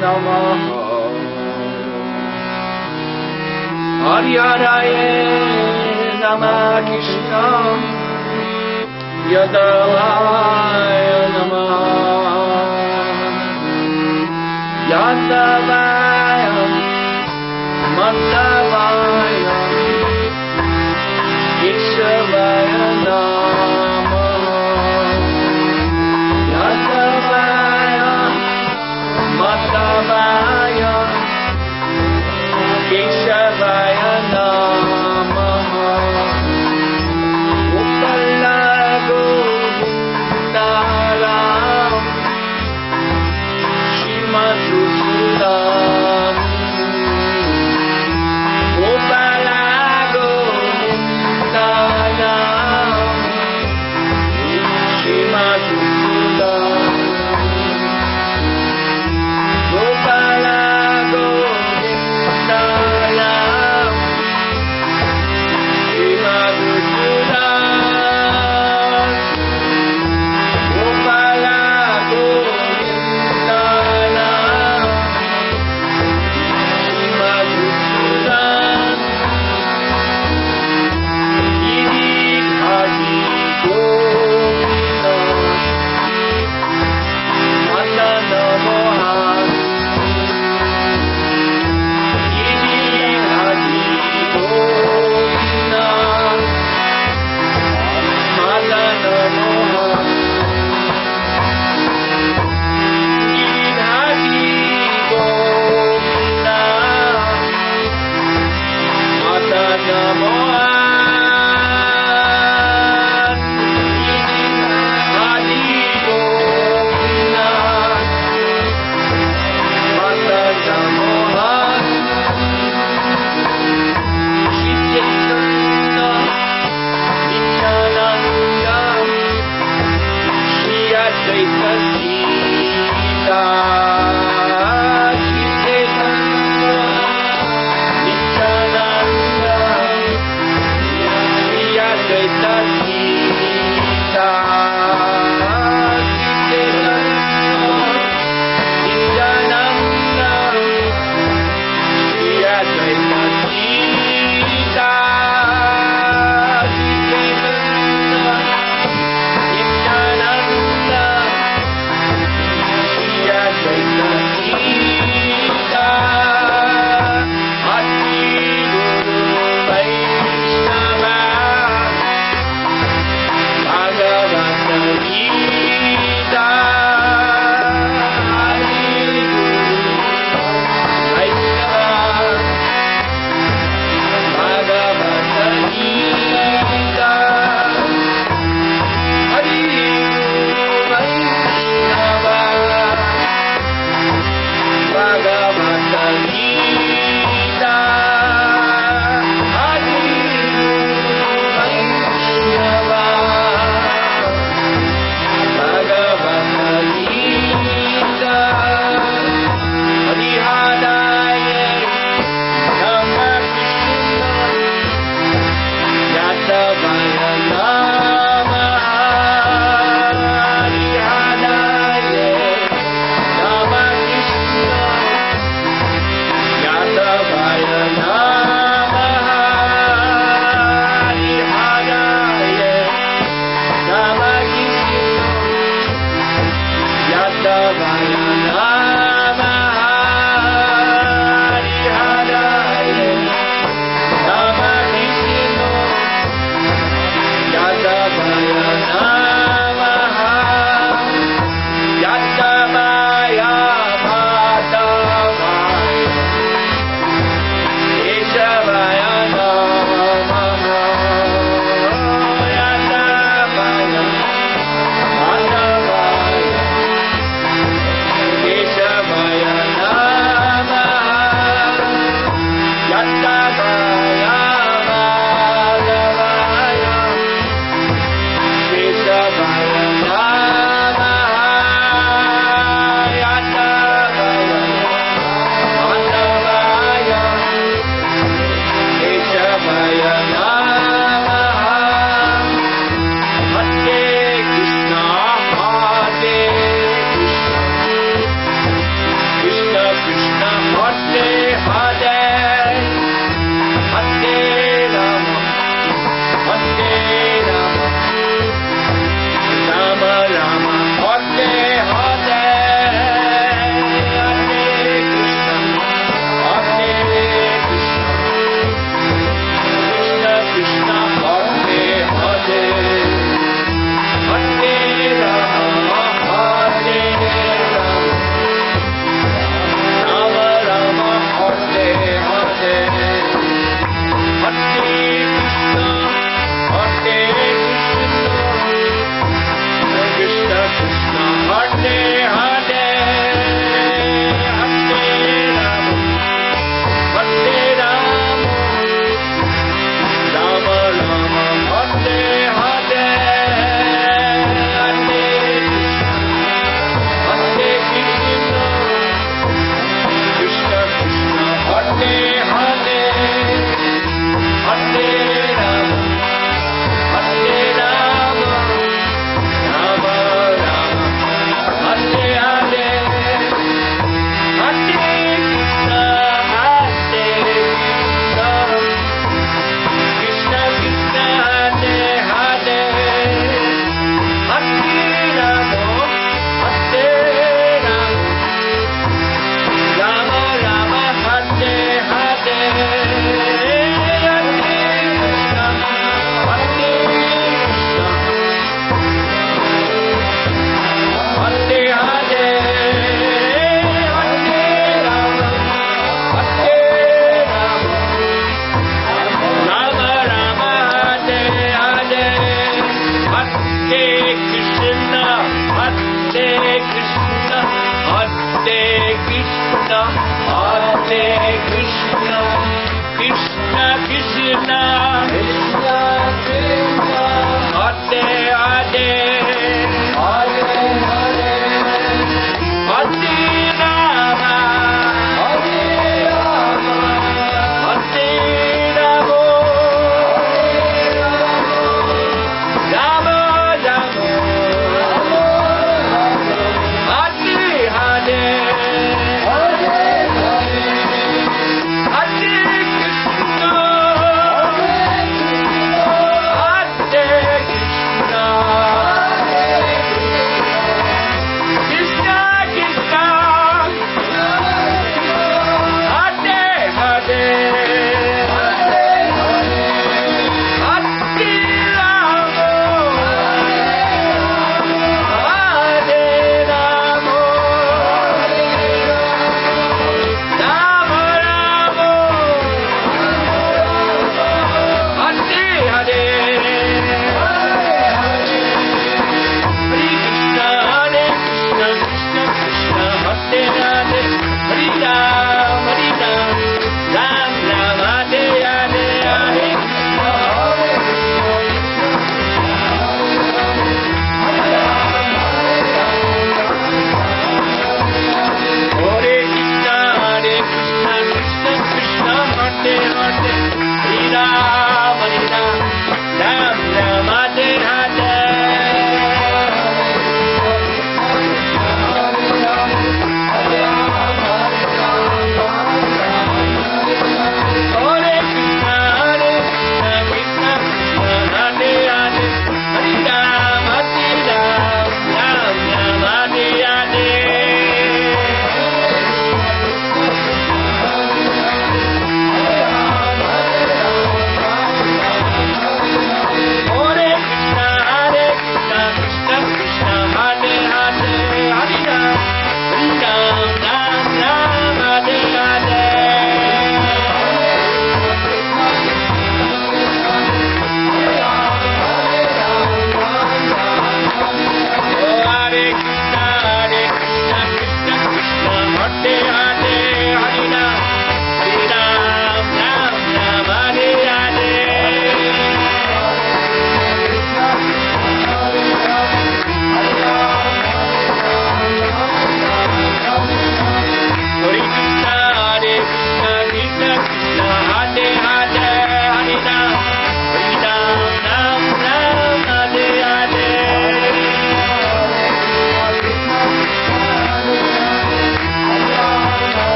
Namaha. Hari Haraye Namah Krishna Yadavaya Namah Yadavaya Madhavaya Keshavaya Namah Yadavaya Madhavaya Keshavaya Namaha Uppala Govindaram Srimadhusuram Uppala Govindaram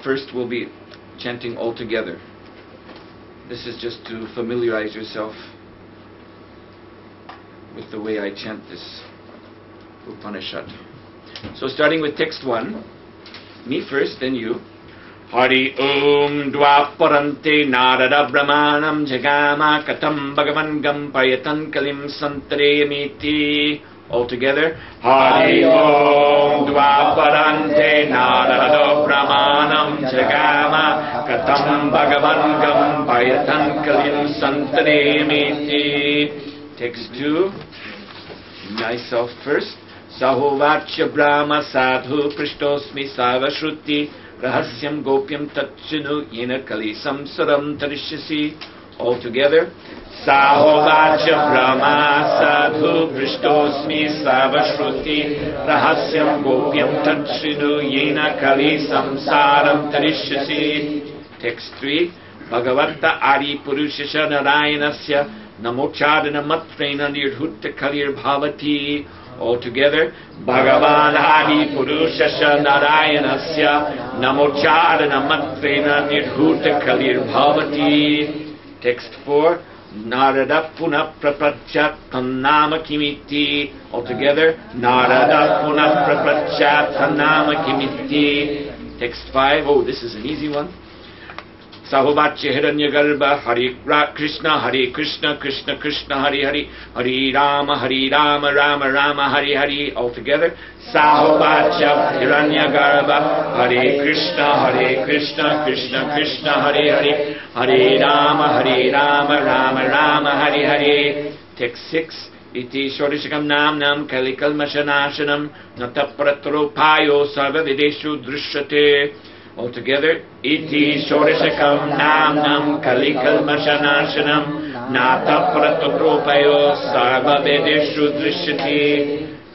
First we'll be chanting all together. This is just to familiarize yourself with the way I chant this Upanishad. So starting with text 1, me first, then you. Hari Om Dwaparante Narada Brahmanam Jagama Katam Bhagavan Gampayatan Kalim Santarayamiti. All together. Hari Om Dwaparante Narada Brahmanam Jagama Katam Bhagavan Gampayatan Kalim Santarayamiti. Text 2. Myself first. Sahovachya Brahma Sadhu Prishtosmi Savashruti Rahasyam Gopyam Tatchinu Yena Kali Samsaram Tarishyasi. All together. Sahovachya Brahma Sadhu Prishtosmi Savashruti Rahasyam Gopyam Tatchinu Yena Kali Samsaram Tarishyasi. Text 3. Bhagavata Adi Purushasya Narayanasya Namochadana Matrena Nirdhutta Kalir Bhavati. All together. Bhagavan Adi Purushasya Narayanasya Namochadana Matrena Nirdhutta Kalir Bhavati. Text 4. Narada Puna Prapachat Tanama Kimiti. All together. Narada Puna Prapachat Tanama Kimiti. Text 5. Oh, this is an easy one. Sahovacha Hiranyagarbha Hare Krishna Krishna Krishna Hare Hare Hare Rama Rama Rama Hare Hare. All together. Sahovacha Hiranyagarbha Hare Krishna Krishna Krishna Hare Hare Hare Rama Rama Rama Hare Hare. Text 6. Iti Shodishakam Nam Kalikalmashanashanam Natapratropayo Sarva Videshu Drishyate. Altogether, Iti Shodishakam Nam Kalikalmashanashanam Natapratropayo Sarva Videshu Drishyate.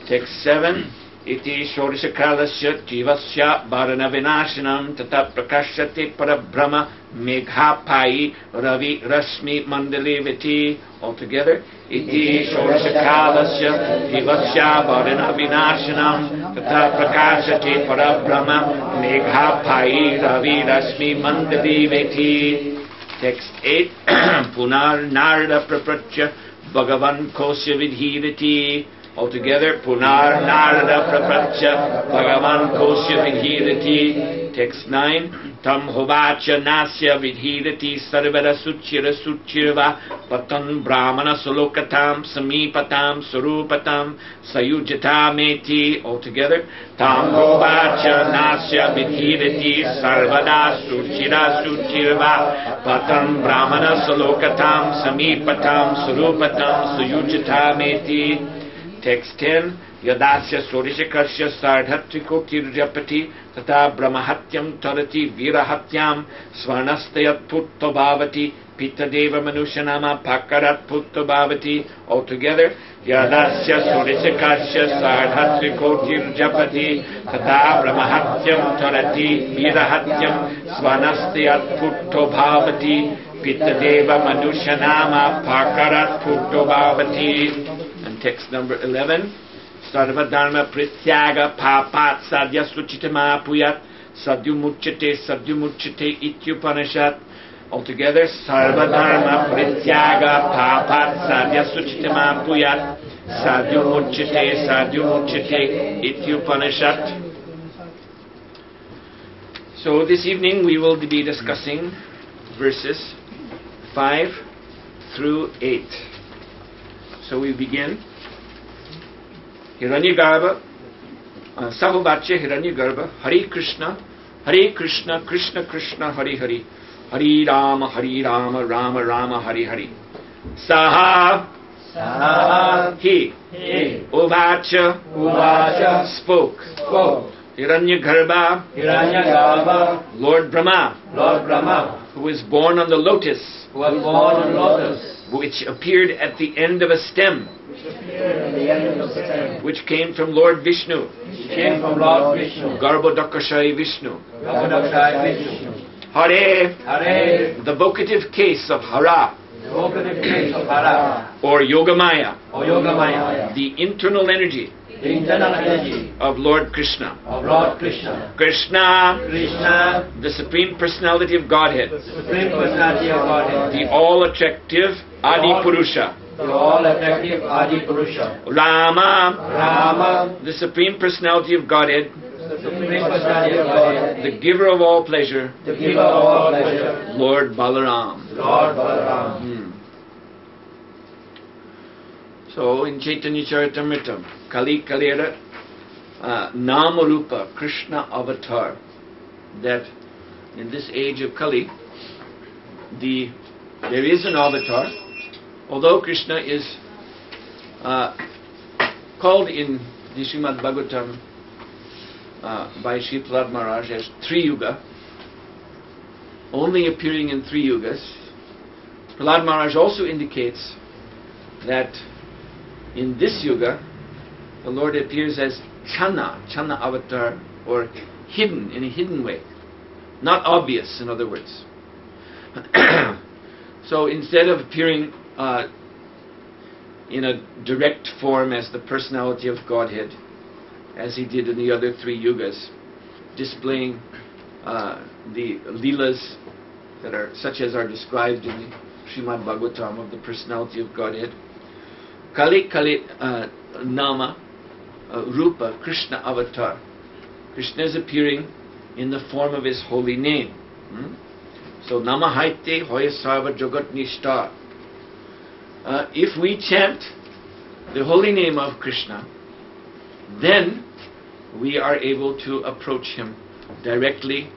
Text 7. Iti Shodishakalasya Jivasya Bharana Vinashanam Tata Prakashyate Parabrahma Meghapai Ravi Rasmi Mandali Viti. Altogether, Iti Shodishakalasya Jivasya Bharana Vinashanam Tata Prakashyate Parabrahma Meghapai Ravi Rasmi Mandali Viti. Text 8. Punar Narada Praprachya Bhagavan Kosya Vidhirati. Altogether, Punar Narada Praprachya Bhagavan Kosya Vidhirati. Text 9. Tam Hovacha Nasya Vidhirati Sarvara Suchirva Patan Brahmana Salokatam Samipatam Surupatam Sayujata Meti. Altogether, Tam Hovacha Nasya Vidhirati Sarvada Suchirva Patan Brahmana Salokatam Samipatam Surupatam Sayujata Meti. Text 10. Yadasya Sodishakasya Sardhatriko Tirjapati Tata Brahmahatyam Tarati Virahatyam Svarnastayat Putto Bhavati Pitadeva Manushanama Pakarat Putto Bhavati. Altogether, Yadasya Sodishakasya Sardhatriko Tirjapati Tata Brahmahatyam Tarati Virahatyam Svarnastayat Putto Bhavati Pitadeva Manushanama Pakarat Putto Bhavati. And text number 11. Sarva Dharma Prityaga Papat Sadhya Suchitama Puyat Sadhyumuchate Ityupanishad. Altogether, Sarva Dharma Prityaga Papat Sadhya Suchitama Puyat Sadhyumuchate Ityupanishad. So this evening we will be discussing verses 5 through 8. So we begin. Hiranyagarbha, Sahovacha Hiranyagarbha, Hare Krishna Krishna Krishna Hare Hare, Hare Rama Rama Rama Hare Hare. Saha, he, Uvacha, spoke. Hiranyagarbha, Lord Brahma, who was born on the lotus, which appeared at the end of a stem, which came from Lord Vishnu, Garbhodakashai Vishnu. Hare, the vocative case of Hara, or Yogamaya, the internal energy of Lord Krishna. Krishna, the Supreme Personality of Godhead, the all-attractive Adi Purusha. Rama, the Supreme Personality of Godhead, the giver of all pleasure, Lord Balaram. So in Chaitanya Charitamrita, Kali Kalera, Namarupa, Krishna avatar, that in this age of Kali, there is an avatar, although Krishna is called in the Srimad Bhagavatam by Sri Prahlad Maharaj as Tri Yuga, only appearing in 3 yugas. Prahlad Maharaj also indicates that in this yuga, the Lord appears as Chana avatar, or hidden, in a hidden way. Not obvious, in other words. So instead of appearing in a direct form as the personality of Godhead, as he did in the other 3 yugas, displaying the leelas that are such as are described in the Srimad Bhagavatam of the personality of Godhead. Kali Nama Rupa Krishna avatar. Krishna is appearing in the form of his holy name. So Namahaite Hoya Sarva Jagat Nishta. If we chant the holy name of Krishna, then we are able to approach him directly.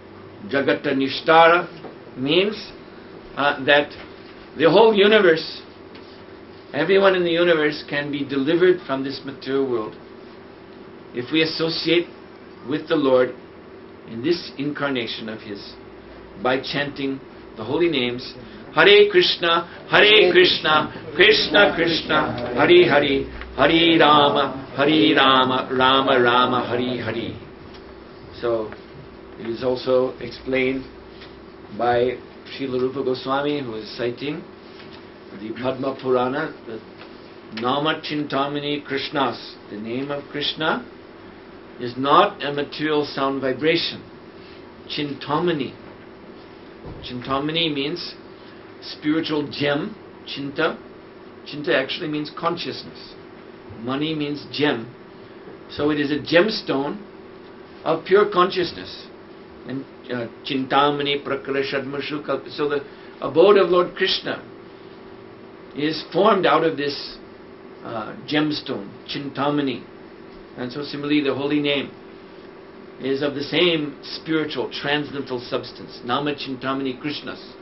Jagata Nishtara means that the whole universe, everyone in the universe can be delivered from this material world if we associate with the Lord in this incarnation of his by chanting the holy names Hare Krishna, Krishna Krishna, Hare Hare, Hare Rama, Rama Rama, Hare Hare. So it is also explained by Srila Rupa Goswami, who is citing the Padma Purana, the Nama Chintamani Krishnas. The name of Krishna is not a material sound vibration. Chintamani. Chintamani means spiritual gem. Chinta. Chinta actually means consciousness. Mani means gem. So it is a gemstone of pure consciousness. And Chintamani Prakarashadmashu Kalpa. So the abode of Lord Krishna is formed out of this gemstone, Chintamani. And so similarly the holy name is of the same spiritual, transcendental substance, Nama Chintamani Krishnas.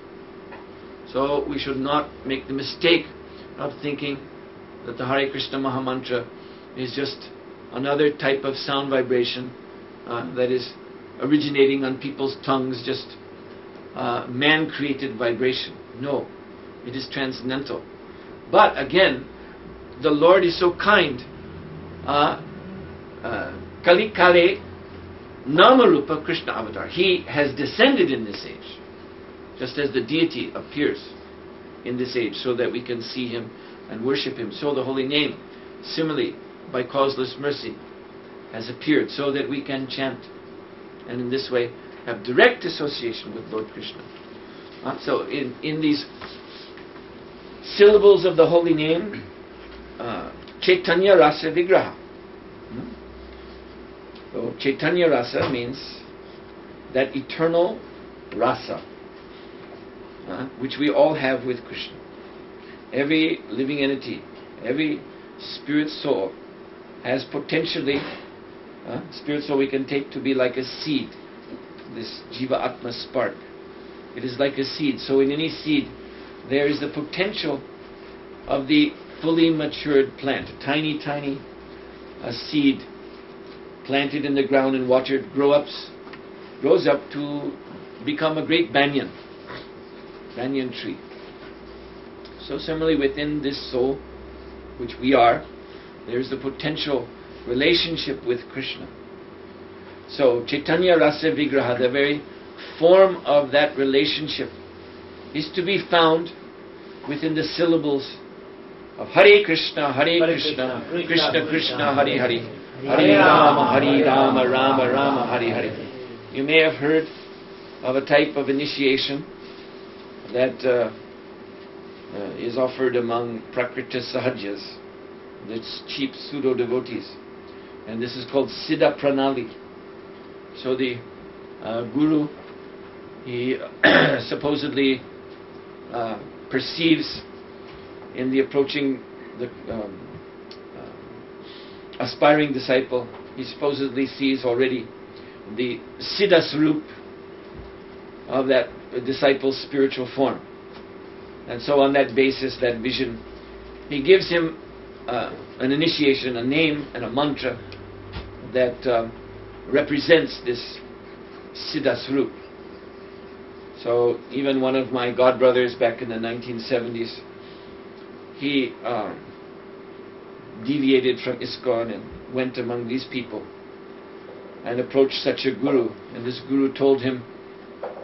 So we should not make the mistake of thinking that the Hare Krishna Mahamantra is just another type of sound vibration that is originating on people's tongues, just man-created vibration. No, it is transcendental. But again, the Lord is so kind. Kali Kale Namarupa Krishna Avatar. He has descended in this age, just as the deity appears in this age, so that we can see him and worship him. So the holy name, similarly, by causeless mercy, has appeared, so that we can chant, and in this way have direct association with Lord Krishna. So in these syllables of the holy name, Chaitanya Rasa Vigraha. So Chaitanya Rasa means that eternal rasa, which we all have with Krishna. Every living entity, every spirit soul has potentially, spirit soul we can take to be like a seed, this Jiva Atma spark. It is like a seed. So in any seed, there is the potential of the fully matured plant. A tiny, tiny seed planted in the ground and watered grows up to become a great banyan tree. So similarly within this soul, which we are, there is the potential relationship with Krishna. So Chaitanya Rasa Vigraha, the very form of that relationship, is to be found within the syllables of Hare Krishna, Krishna Krishna, Hare Hare, Hare Rama, Rama Rama, Hare Hare. You may have heard of a type of initiation that is offered among Prakrita Sahajas, that's cheap pseudo-devotees. And this is called Siddha Pranali. So the Guru, he supposedly perceives in the approaching the aspiring disciple, he supposedly sees already the Siddha Swarup of that disciple's spiritual form. And so on that basis, that vision, he gives him an initiation, a name and a mantra that represents this Siddha Swarup. So even one of my godbrothers back in the 1970s, he deviated from ISKCON and went among these people and approached such a guru. And this guru told him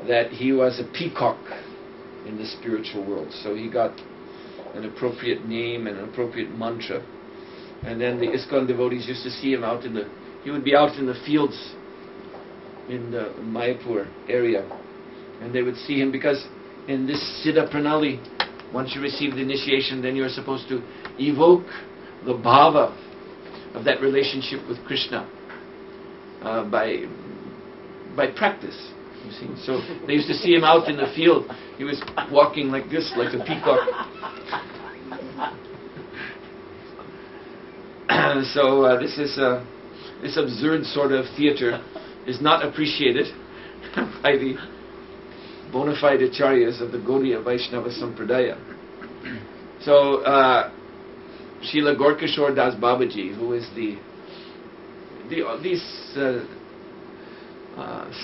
that he was a peacock in the spiritual world. So he got an appropriate name and an appropriate mantra. And then the ISKCON devotees used to see him out in he would be out in the fields in the Mayapur area. And they would see him, because in this Siddha Pranali, once you receive the initiation, then you are supposed to evoke the bhava of that relationship with Krishna by practice. You see, so they used to see him out in the field. He was walking like this, like a peacock. So this absurd sort of theater is not appreciated by the bona fide acharyas of the Gaudiya Vaishnava Sampradaya. So Srila Gorkishore Das Babaji, who is these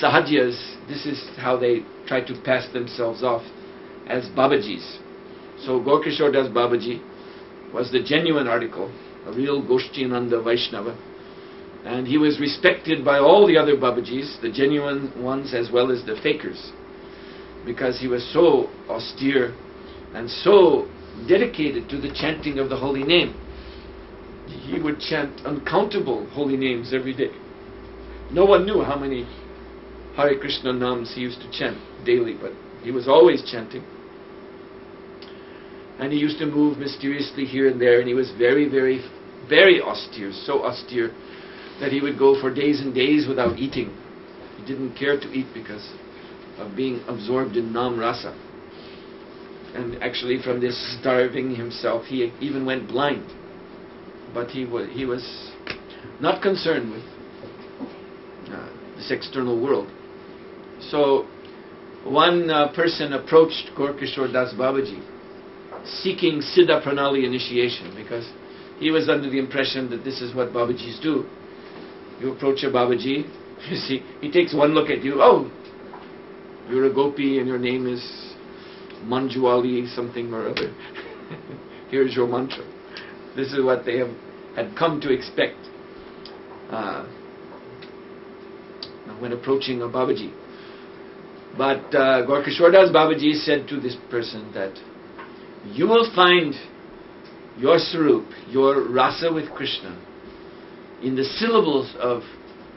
Sahajas, this is how they try to pass themselves off as Babajis. So Gorkishore Das Babaji was the genuine article, a real Goshtinanda Vaishnava, and he was respected by all the other Babajis, the genuine ones as well as the fakers, because he was so austere and so dedicated to the chanting of the holy name. He would chant uncountable holy names every day. No one knew how many Hare Krishna names he used to chant daily, but he was always chanting. And he used to move mysteriously here and there, and he was very, very, very austere, so austere that he would go for days and days without eating. He didn't care to eat because of being absorbed in Nam Rasa. And actually from this starving himself, he even went blind. But he was not concerned with this external world. So one person approached Gorkishore Das Babaji seeking Siddha Pranali initiation, because he was under the impression that this is what Babajis do. You approach a Babaji, you see, he takes one look at you, oh, you're a gopi and your name is Manjuali something or other. Here's your mantra. This is what they had come to expect when approaching a Babaji. But Gorkishore Das Babaji said to this person that you will find your Sarup, your rasa with Krishna, in the syllables of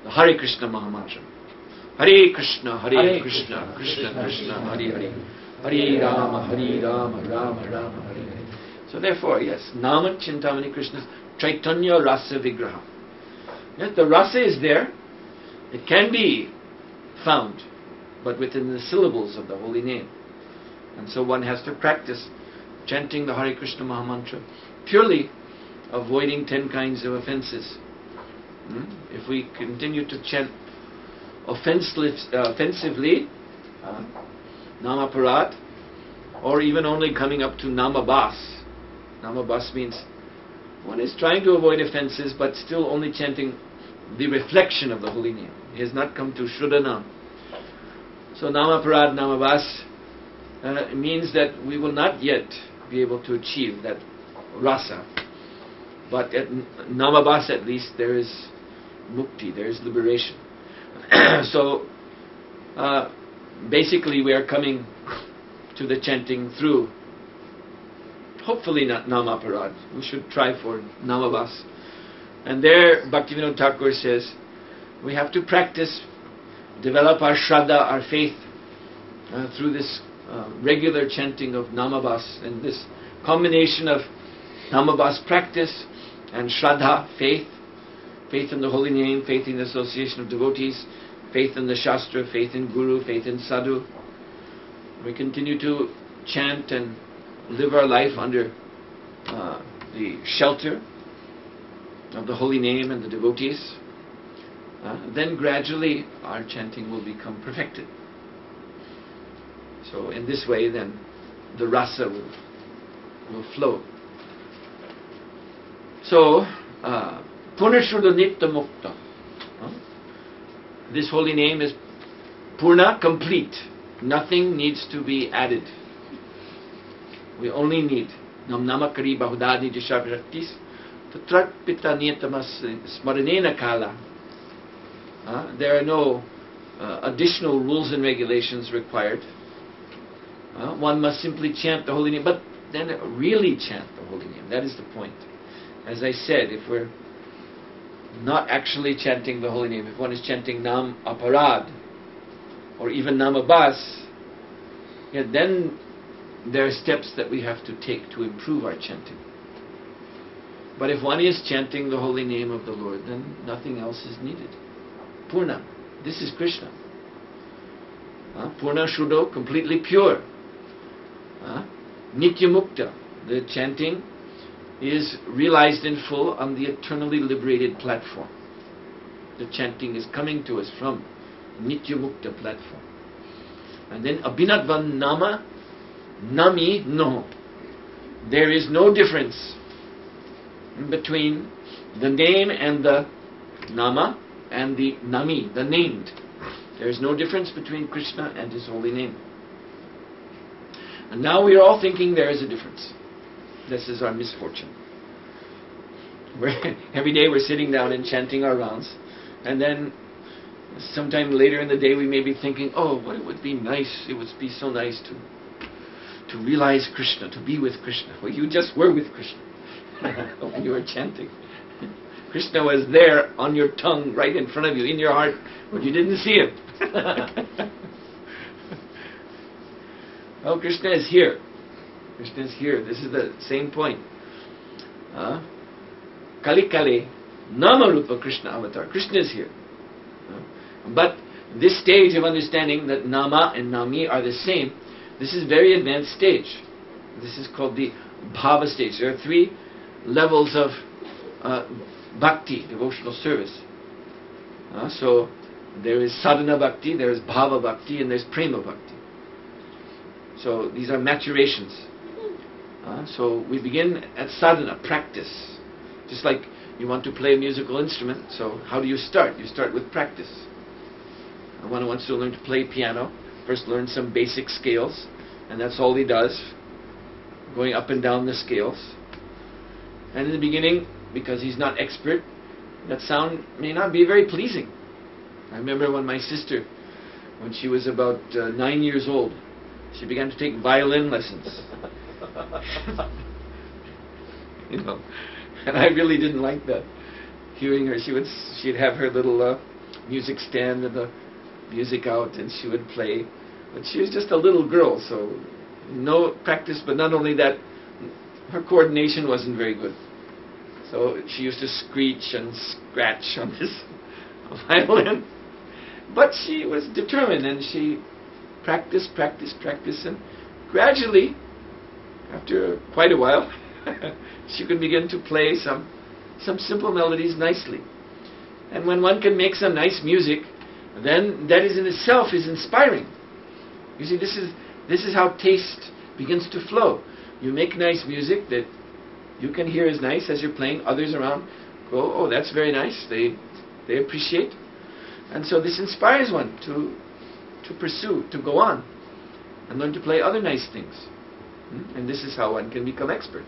the Hare Krishna Mahamantra. Hare Krishna, Hare Krishna, Krishna Krishna, Hare Hare, Hare Rama, Rama Rama, Hare Hare. So therefore, yes, Nama Chintamani Krishna's Chaitanya Rasa Vigraha. Yes, the rasa is there. It can be found, but within the syllables of the holy name. And so one has to practice chanting the Hare Krishna Mahamantra, purely avoiding 10 kinds of offenses. If we continue to chant offensively, Namaparat, or even only coming up to Namabas. Namabas means one is trying to avoid offenses but still only chanting the reflection of the holy name. He has not come to Shuddhanam. So Namaparad, Namabas means that we will not yet be able to achieve that rasa. But at Namabas at least there is mukti, there is liberation. So basically we are coming to the chanting through, hopefully not Namaparad. We should try for Namabas. And there Bhaktivinoda Thakur says we have to practice, develop our shraddha, our faith through this regular chanting of Namabas, and this combination of Namabas practice and shraddha, faith in the holy name, faith in the association of devotees, faith in the Shastra, faith in Guru, faith in Sadhu. We continue to chant and live our life under the shelter of the holy name and the devotees. Then gradually our chanting will become perfected. So in this way then the rasa will flow. So Punashuddha Nitya Mukta. This holy name is Purna, complete. Nothing needs to be added. We only need Nam Namakari Bahudadi Jishabhaktis Tatrat Pita Niyatamas Smaranena Kala. There are no additional rules and regulations required. One must simply chant the holy name, but then really chant the holy name. That is the point. As I said, if we're not actually chanting the holy name, if one is chanting Nam Aparad or even Namabas, then there are steps that we have to take to improve our chanting. But if one is chanting the holy name of the Lord, then nothing else is needed. Purna. This is Krishna. Purna Shuddho, completely pure. Nitya Mukta, the chanting is realized in full on the eternally liberated platform. The chanting is coming to us from Nitya Mukta platform. And then Abhinadvan Nama, Nami No. There is no difference between the name and the Nama and the Nami, the named. There is no difference between Krishna and His holy name. And now we are all thinking there is a difference. This is our misfortune. Every day we're sitting down and chanting our rounds, and then sometime later in the day we may be thinking, oh, what it would be nice, it would be so nice to realize Krishna, to be with Krishna. Well, you just were with Krishna when you were chanting. Krishna was there on your tongue, right in front of you, in your heart, but you didn't see Him. Oh, Krishna is here. Krishna is here. This is the same point. Kali Kali, Nama Rupa Krishna Avatar. Krishna is here. But this stage of understanding that Nama and Nami are the same, this is very advanced stage. This is called the Bhava stage. There are 3 levels of Bhakti, devotional service. So there is Sadhana Bhakti, there is Bhava Bhakti, and there is Prema Bhakti. So these are maturations. So we begin at sadhana, practice. Just like you want to play a musical instrument, so how do you start? You start with practice. One wants to learn to play piano, first learn some basic scales, and that's all he does, going up and down the scales. And in the beginning, because he's not expert, that sound may not be very pleasing. I remember when my sister, when she was about 9 years old, she began to take violin lessons. And I really didn't like that. Hearing her, she'd have her little music stand and the music out, and she would play. But she was just a little girl, so no practice. But not only that, her coordination wasn't very good. So she used to screech and scratch on this violin. But she was determined, and she practiced, and gradually, after quite a while, she could begin to play some simple melodies nicely. And when one can make some nice music, then that is in itself is inspiring. You see, this is how taste begins to flow. You make nice music that you can hear as nice as you're playing. Others around go, oh, that's very nice. They appreciate. And so this inspires one to pursue, to go on, and learn to play other nice things. And this is how one can become expert.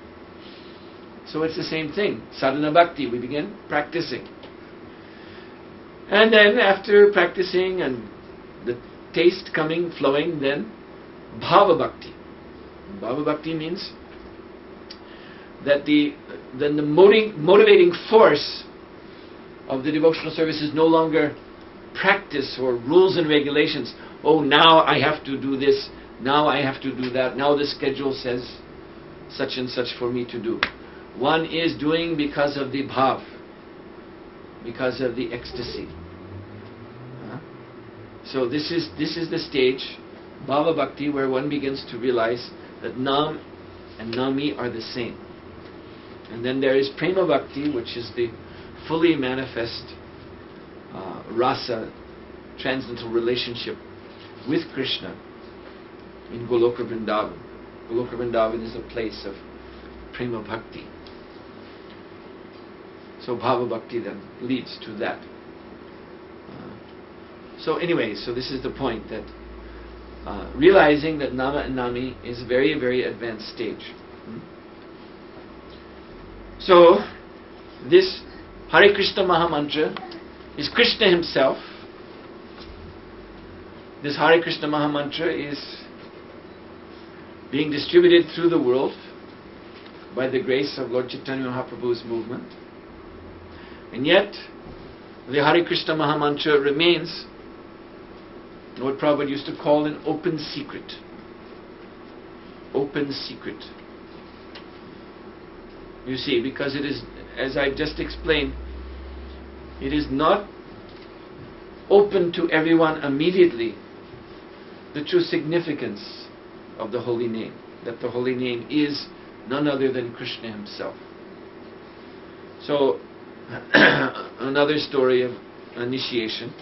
So it's the same thing. Sadhana Bhakti, we begin practicing. And then after practicing and the taste coming, flowing, then Bhava Bhakti. Bhava Bhakti means that the motivating force of the devotional service is no longer practice or rules and regulations. Oh, now I have to do this, now I have to do that, now the schedule says such and such for me to do. One is doing because of the bhav, because of the ecstasy. So this is the stage, Bhava Bhakti, where one begins to realize that Nam and Nami are the same. And then there is Prema Bhakti, which is the fully manifest rasa, transcendental relationship with Krishna in Goloka Vrindavan. Goloka Vrindavan is a place of Prema Bhakti. So Bhava Bhakti then leads to that. So anyway, so this is the point, that realizing that Nama and Nami is a very, very advanced stage. So this Hare Krishna Maha Mantra is Krishna himself. This Hare Krishna Maha Mantra is being distributed through the world by the grace of Lord Chaitanya Mahaprabhu's movement. And yet, the Hare Krishna Maha Mantra remains what Prabhupada used to call an open secret. Open secret. You see, because it is, as I've just explained, it is not open to everyone immediately, the true significance of the holy name, that the holy name is none other than Krishna himself. So, another story of initiation.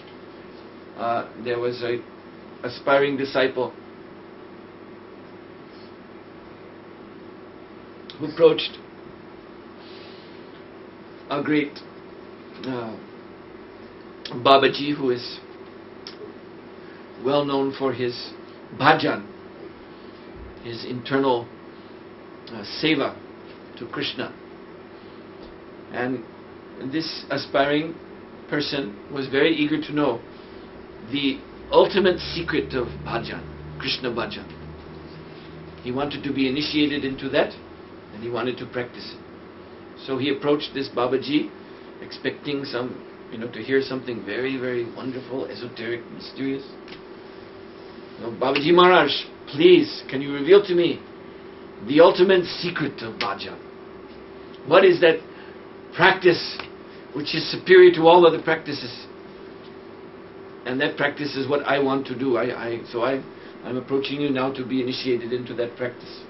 There was a aspiring disciple who approached a great Babaji, who is well known for his bhajan, his internal seva to Krishna. And this aspiring person was very eager to know the ultimate secret of bhajan, Krishna bhajan. He wanted to be initiated into that, and he wanted to practice it. So he approached this Babaji, expecting to hear something very, very wonderful, esoteric, mysterious. Babaji Maharaj, please, can you reveal to me the ultimate secret of bhajan? What is that practice which is superior to all other practices? And that practice is what I want to do. So I'm approaching you now to be initiated into that practice.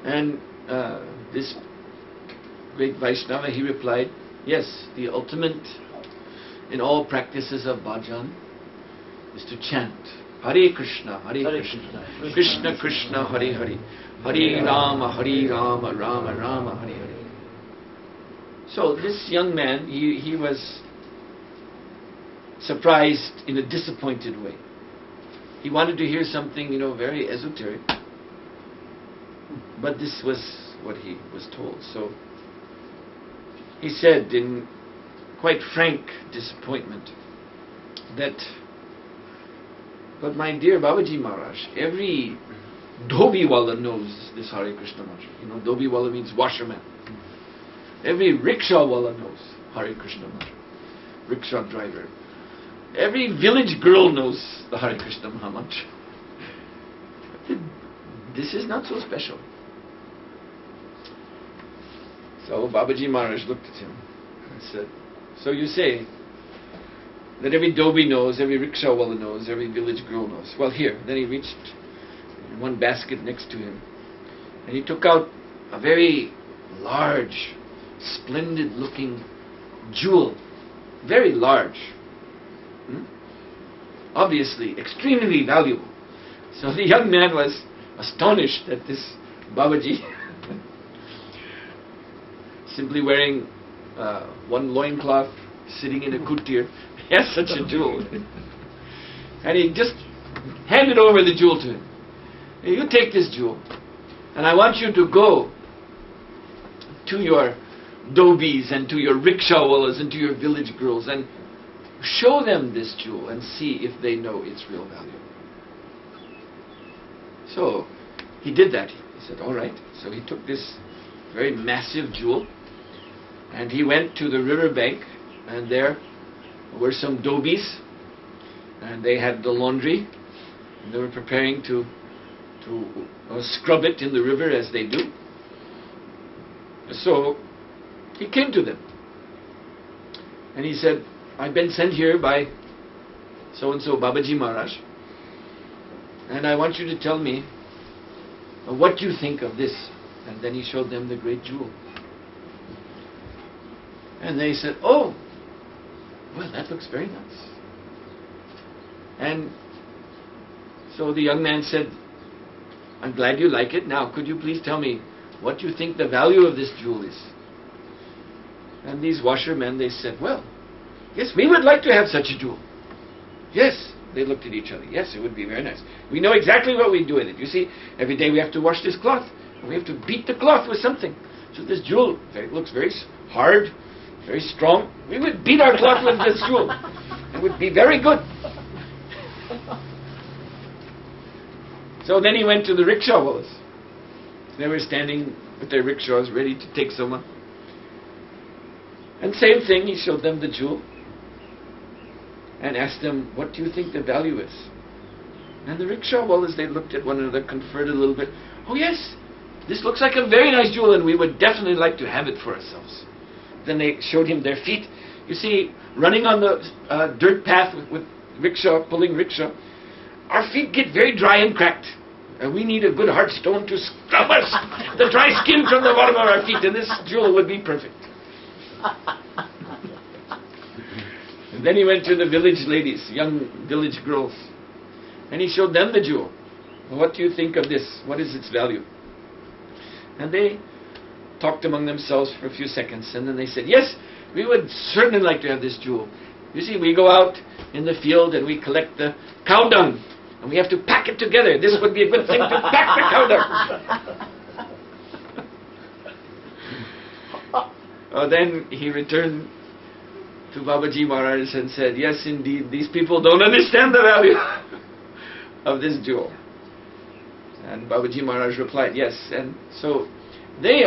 And this great Vaishnava, he replied, yes, the ultimate in all practices of bhajan is to chant Hare Krishna, Hare Krishna, Krishna Krishna, Hare Hare, Hare Rama, Rama Rama, Hare Hare. So this young man, he was surprised in a disappointed way. He wanted to hear something, very esoteric. But this was what he was told. So he said in quite frank disappointment that, but my dear Babaji Maharaj, every dhobi wala knows this Hare Krishna mantra. Dhobi wala means washerman. Every rickshaw wala knows Hare Krishna mantra. Rickshaw driver. Every village girl knows the Hare Krishna Mahamantra. This is not so special. So Babaji Maharaj looked at him and said, so you say that every dhobi knows, every rickshaw wala knows, every village girl knows. Well, here. Then he reached one basket next to him, and he took out a very large, splendid looking jewel. Very large. Obviously extremely valuable. So the young man was astonished that this Babaji, simply wearing one loincloth, sitting in a kutir, has such a jewel. And he just handed over the jewel to him. You take this jewel, and I want you to go to your dhobis and to your rickshawalas and to your village girls and show them this jewel and see if they know its real value. So he did that. He said, all right. So he took this very massive jewel and he went to the river bank, and there were some dhobis, and they had the laundry, and they were preparing to scrub it in the river as they do. So he came to them and he said, I've been sent here by so-and-so Babaji Maharaj, and I want you to tell me what you think of this. And then he showed them the great jewel. And they said, oh, well, that looks very nice. And so the young man said, I'm glad you like it. Now, could you please tell me what you think the value of this jewel is? And these washermen, they said, well, yes, we would like to have such a jewel. Yes. They looked at each other. Yes, it would be very nice. We know exactly what we do with it. You see, every day we have to wash this cloth. And we have to beat the cloth with something. So this jewel looks very hard, very strong. We would beat our cloth with this jewel. It would be very good. So then he went to the rickshawas. They were standing with their rickshaws ready to take someone. And same thing, he showed them the jewel and asked them, what do you think the value is? And the rickshaw, well, as they looked at one another, conferred a little bit. Oh yes, this looks like a very nice jewel and we would definitely like to have it for ourselves. Then they showed him their feet. You see, running on the dirt path with rickshaw, pulling rickshaw, our feet get very dry and cracked. And we need a good hard stone to scrub us the dry skin from the bottom of our feet, and this jewel would be perfect. And then he went to the village ladies, young village girls, and he showed them the jewel. What do you think of this? What is its value? And they talked among themselves for a few seconds, and then they said, yes, we would certainly like to have this jewel. You see, we go out in the field and we collect the cow dung, and we have to pack it together. This would be a good thing to pack the cow dung. Then he returned to Babaji Maharaj and said, yes, indeed, these people don't understand the value of this jewel. And Babaji Maharaj replied, yes. And so, they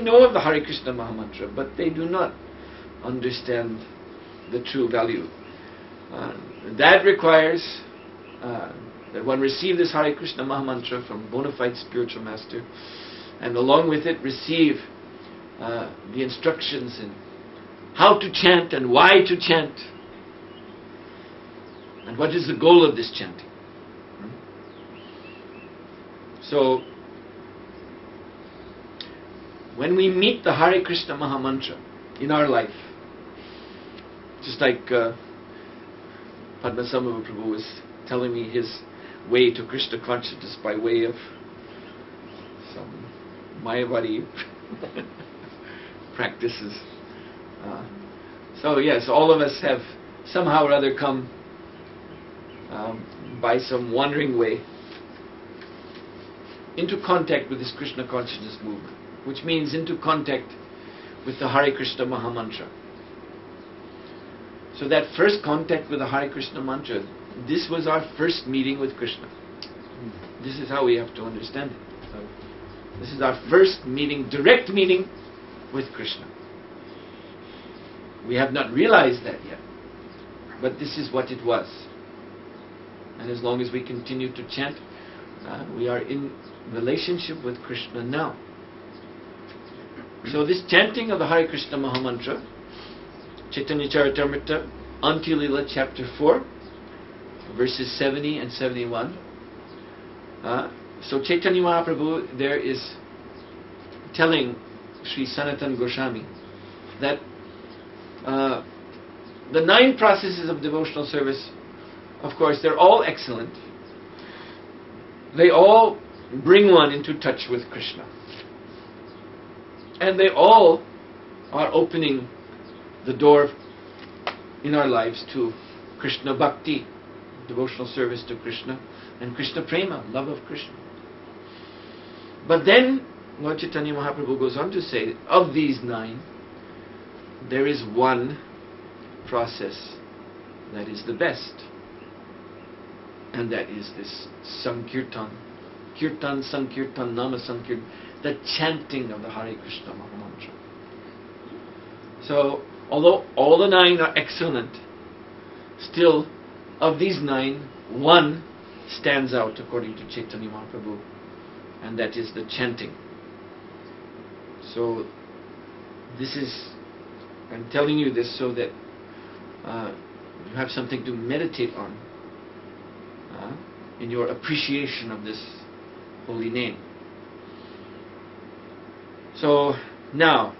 know of the Hare Krishna Mahamantra, but they do not understand the true value. That requires that one receive this Hare Krishna Mahamantra from bona fide spiritual master, and along with it receive the instructions in how to chant and why to chant, and what is the goal of this chanting. So, when we meet the Hare Krishna Mahamantra in our life, just like Padmasambhava Prabhu was telling me his way to Krishna consciousness by way of some Mayavadi practices. So yes, all of us have somehow or other come by some wandering way into contact with this Krishna consciousness movement, which means into contact with the Hare Krishna Mahamantra. So that first contact with the Hare Krishna mantra, this was our first meeting with Krishna. This is how we have to understand it. So this is our first meeting, direct meeting with Krishna. We have not realized that yet, but this is what it was. And as long as we continue to chant, we are in relationship with Krishna now. So this chanting of the Hare Krishna Mahamantra, Chaitanya Charitamrita, Anti Lila chapter 4, verses 70 and 71. So Chaitanya Mahaprabhu there is telling Sri Sanatana Goswami that the 9 processes of devotional service, of course, they're all excellent. They all bring one into touch with Krishna. And they all are opening the door in our lives to Krishna Bhakti, devotional service to Krishna, and Krishna Prema, love of Krishna. But then Lord Chaitanya Mahaprabhu goes on to say, of these 9, there is one process that is the best, and that is this Sankirtan. Kirtan, Sankirtan, Nama Sankirtan, the chanting of the Hare Krishna Mahamantra. So, although all the 9 are excellent, still, of these 9, one stands out according to Chaitanya Mahaprabhu, and that is the chanting. So, this is, I'm telling you this so that you have something to meditate on in your appreciation of this holy name. So, now,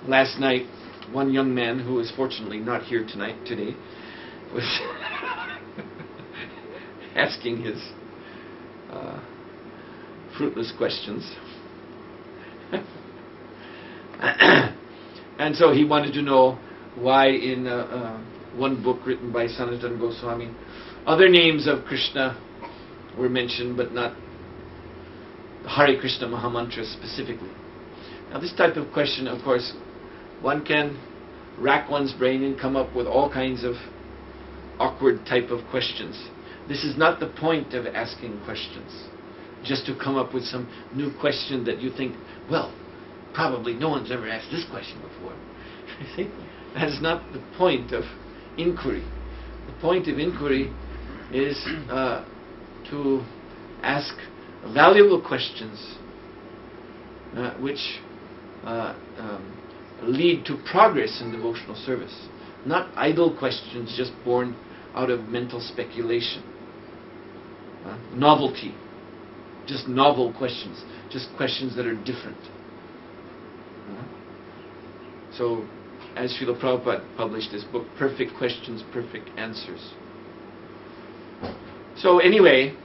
last night, one young man who is fortunately not here today, was asking his fruitless questions. And so he wanted to know why in one book written by Sanatana Goswami, other names of Krishna were mentioned, but not Hare Krishna Mahamantra specifically. Now this type of question, of course, one can rack one's brain and come up with all kinds of awkward type of questions. This is not the point of asking questions, just to come up with some new question that you think, well, probably no one's ever asked this question before. You see? That is not the point of inquiry. The point of inquiry is to ask valuable questions which lead to progress in devotional service. Not idle questions just born out of mental speculation. Novelty. Just novel questions. Just questions that are different. So, as Srila Prabhupada published this book, Perfect Questions, Perfect Answers. So anyway,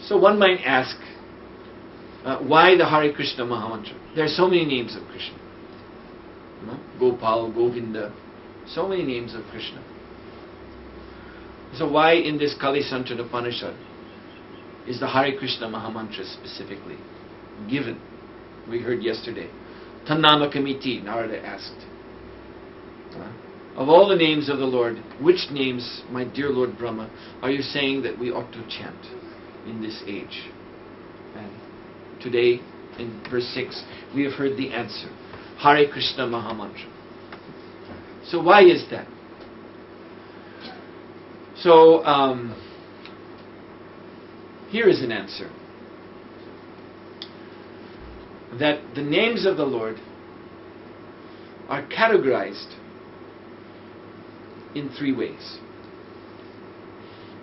so one might ask, why the Hare Krishna Mahamantra? There are so many names of Krishna. Gopal, Govinda, so many names of Krishna. So why in this Kali Santarana Upanishad is the Hare Krishna Mahamantra specifically given? We heard yesterday. Tannama Kamiti, Narada asked. Of all the names of the Lord, which names, my dear Lord Brahma, are you saying that we ought to chant in this age? And today, in verse 6, we have heard the answer. Hare Krishna Mahamantra. So why is that? So, here is an answer. That the names of the Lord are categorized in three ways.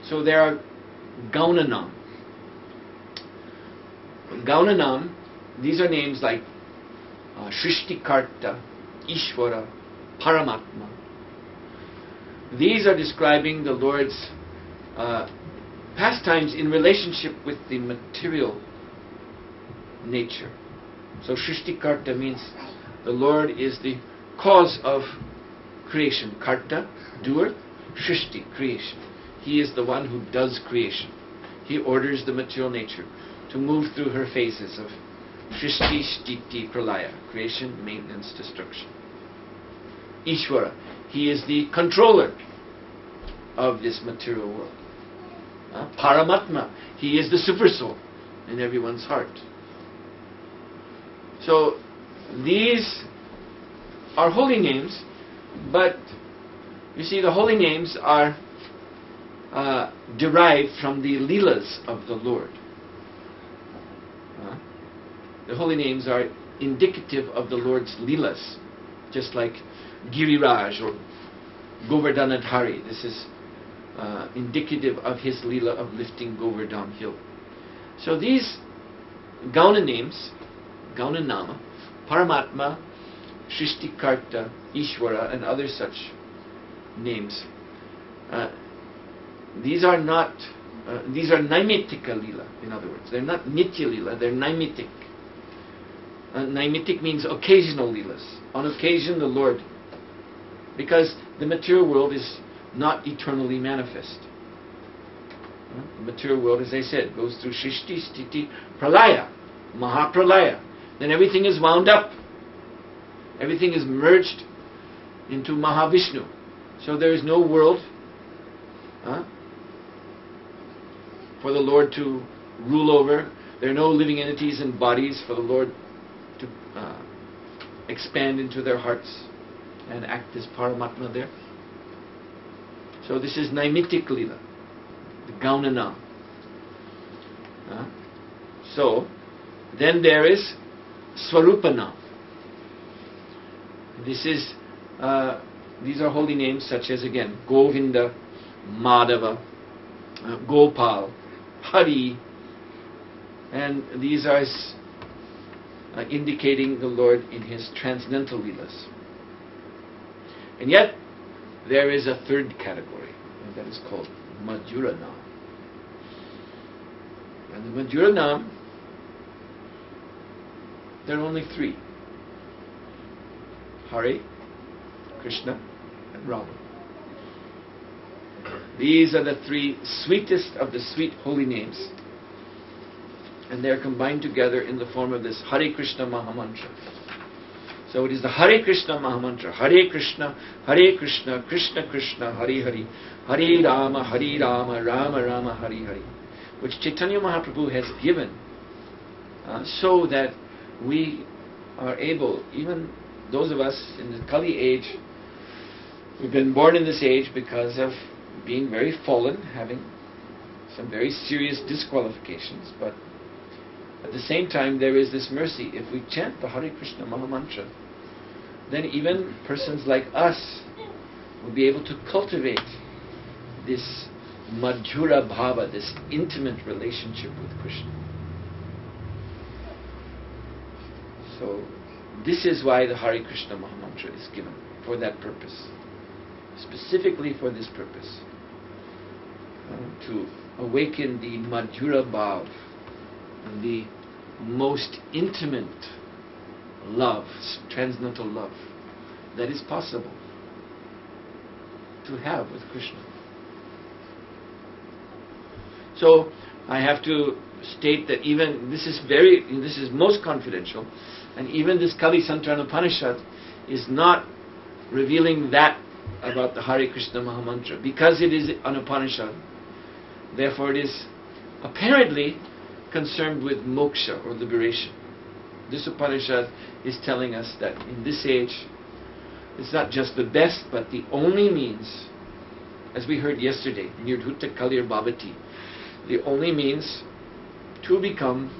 So there are Gaunanam. Gaunanam, these are names like Shrishtikarta, Ishvara, Paramatma. These are describing the Lord's pastimes in relationship with the material nature. So Shrishtikarta means the Lord is the cause of creation. Karta, doer. Shrishti, creation. He is the one who does creation. He orders the material nature to move through her phases of Shrishti, Sthiti, Pralaya, creation, maintenance, destruction. Ishvara, he is the controller of this material world. Paramatma, he is the supersoul in everyone's heart. So these are holy names, but you see, the holy names are derived from the leelas of the Lord. The holy names are indicative of the Lord's leelas, just like Giriraj or Govardhanadhari. This is indicative of his leela of lifting Govardhan hill. So these Gauna names, Gauna Nama, Paramatma, Shrishtikarta, Ishvara, and other such names, these are not, these are Naimitika Leela, in other words. They're not Nitya Leela, they're Naimitik. Naimitik means occasional Leelas. On occasion the Lord, because the material world is not eternally manifest. The material world, as I said, goes through Shrishti, Sthiti, Pralaya, Mahapralaya. Then everything is wound up. Everything is merged into Mahavishnu. So there is no world for the Lord to rule over. There are no living entities and bodies for the Lord to expand into their hearts and act as Paramatma there. So this is Naimitik Leela, the Gaunanam. So then there is Swarupanam. This is these are holy names such as, again, Govinda, Madhava, Gopal, Hari, and these are indicating the Lord in his transcendental leelas. And yet there is a third category, and that is called Madhura Nam. And the Madhura Nam, there are only three: Hare, Krishna, and Rama. These are the three sweetest of the sweet holy names, and they are combined together in the form of this Hare Krishna Mahamantra. So it is the Hare Krishna Mahamantra, Hare Krishna, Krishna Krishna, Hare Hare, Hare Rama, Rama Rama, Hare Hare, which Chaitanya Mahaprabhu has given so that we are able, even those of us in the Kali age, we've been born in this age because of being very fallen, having some very serious disqualifications, but at the same time there is this mercy. If we chant the Hare Krishna Mahamantra, then even persons like us will be able to cultivate this Madhura Bhava, this intimate relationship with Krishna. So, this is why the Hare Krishna Mahamantra is given, for that purpose. Specifically for this purpose. To awaken the Madhura Bhav, the most intimate love, transcendental love, that is possible to have with Krishna. So, I have to state that even this is most confidential, and even this Kali Santarana Upanishad is not revealing that about the Hare Krishna Mahamantra, because it is an Upanishad. Therefore, it is apparently concerned with moksha or liberation. This Upanishad is telling us that in this age, it's not just the best, but the only means, as we heard yesterday, Nirdhuta Kalir Bhavati, the only means to become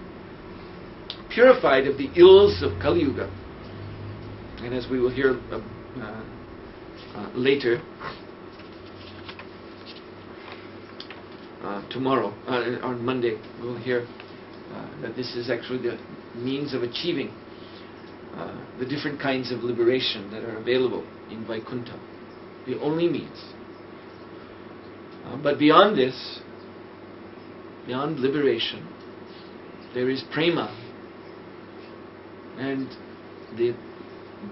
purified of the ills of Kali Yuga. And as we will hear later, tomorrow, on Monday, we'll hear that this is actually the means of achieving the different kinds of liberation that are available in Vaikuntha. The only means. But beyond this, beyond liberation, there is prema. And the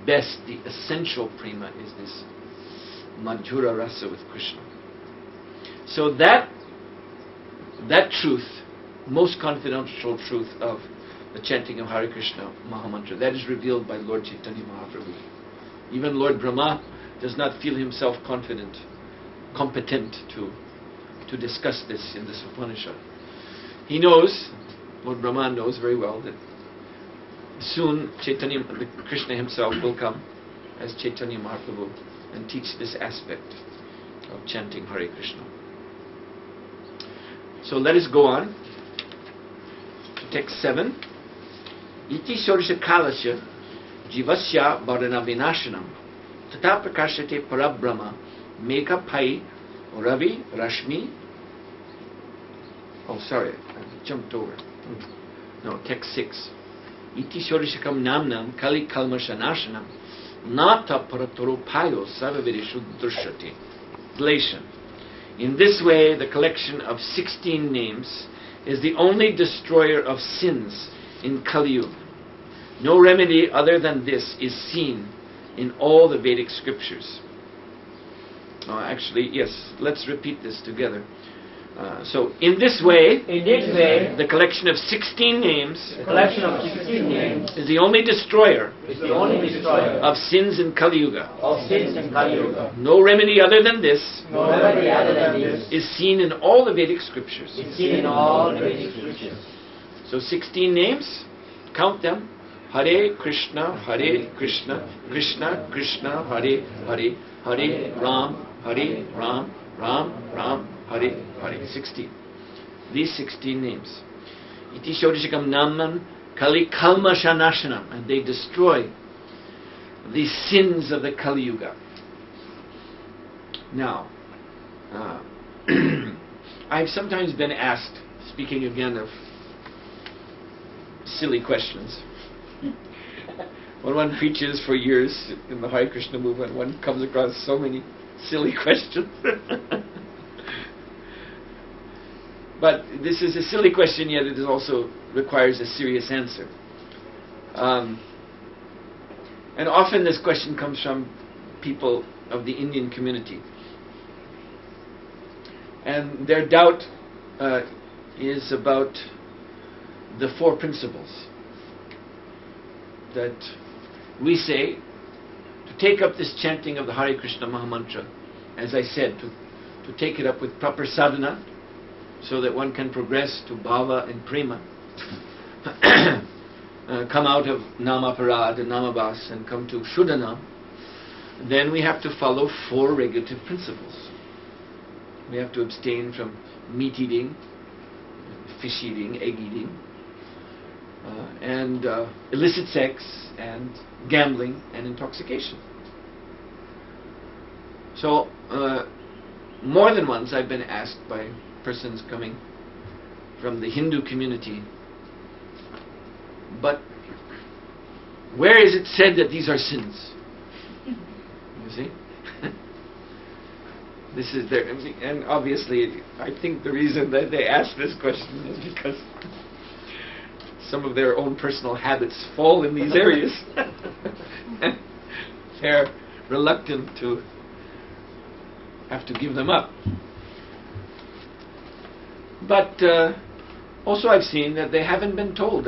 best, the essential prema is this Madhura Rasa with Krishna. So that truth, most confidential truth of the chanting of Hare Krishna Mahamantra, that is revealed by Lord Chaitanya Mahaprabhu. Even Lord Brahma does not feel himself competent to discuss this in this Upanishad. He knows, Lord Brahma knows very well, that soon Chaitanya, Krishna himself will come as Chaitanya Mahaprabhu and teach this aspect of chanting Hare Krishna. So let us go on to text 7. Iti Shorisha Kalasya Jivasya Varana Vinashanam Tata Prakashate Parabrahma Meka Pai Ravi Rashmi. Oh, sorry, I jumped over. No, text 6. Iti Shorishakam Namnam Kali Kalmashanashanam Nata Paratoro Payo Savavirishu Drushati. Relation. In this way, the collection of 16 names is the only destroyer of sins in Kali Yuga. No remedy other than this is seen in all the Vedic scriptures. Actually, yes, let's repeat this together. So, in this way, the collection of 16 names is the only destroyer of of sins in Kali Yuga. sins in Kali Yuga. No remedy other than this No remedy other than this is seen in all the Vedic scriptures. is seen in all the Vedic scriptures. So 16 names, count them. Hare Krishna, Krishna Krishna, Hare Hare, Hare Ram, Ram Ram, Hare Hare. 16. These 16 names. Iti Shodishakam Naman Kali Kalmashanashanam. And they destroy the sins of the Kali Yuga. Now, I've sometimes been asked, speaking again of silly questions, when one preaches for years in the Hare Krishna movement, one comes across so many silly questions. But this is a silly question, yet it also requires a serious answer. And often this question comes from people of the Indian community. And their doubt is about the 4 principles that we say to take up this chanting of the Hare Krishna Mahamantra, as I said, to take it up with proper sadhana, so that one can progress to bhava and prema, come out of namaparad and namabhas and come to shuddhanam. Then we have to follow 4 regulative principles. We have to abstain from meat eating, fish eating, egg eating. and illicit sex, and gambling, and intoxication. So, more than once I've been asked by persons coming from the Hindu community, but where is it said that these are sins? You see? This is their, and obviously I think the reason that they ask this question is because some of their own personal habits fall in these areas. And they're reluctant to have to give them up. But also I've seen that they haven't been told.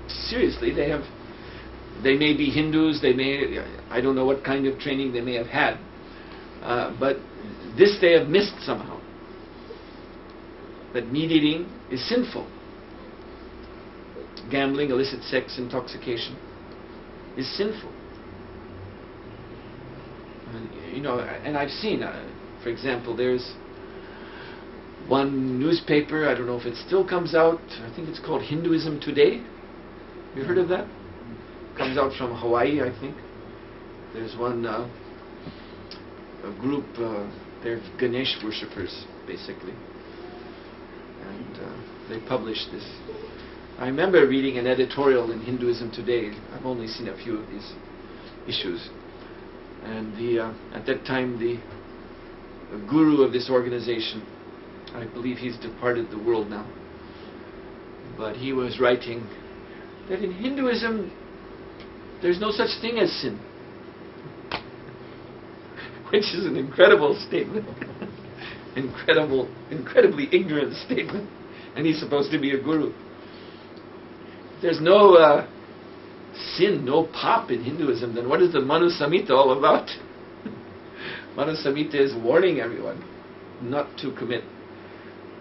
Seriously, they may be Hindus, I don't know what kind of training they may have had, but this they have missed somehow. That meat eating is sinful. Gambling, illicit sex, intoxication is sinful. And I've seen, for example, there's one newspaper, I don't know if it still comes out, I think it's called Hinduism Today. You heard of that? Comes out from Hawaii, I think. There's one a group, they're Ganesh worshippers, basically. And they publish this. I remember reading an editorial in Hinduism Today. I've only seen a few of these issues. And at that time, the guru of this organization, I believe he's departed the world now, but he was writing that in Hinduism, there's no such thing as sin. Which is an incredible statement. Incredibly ignorant statement. And he's supposed to be a guru. There's no sin, no pop in Hinduism, then what is the Manu Samhita all about? Manu Samhita is warning everyone not to commit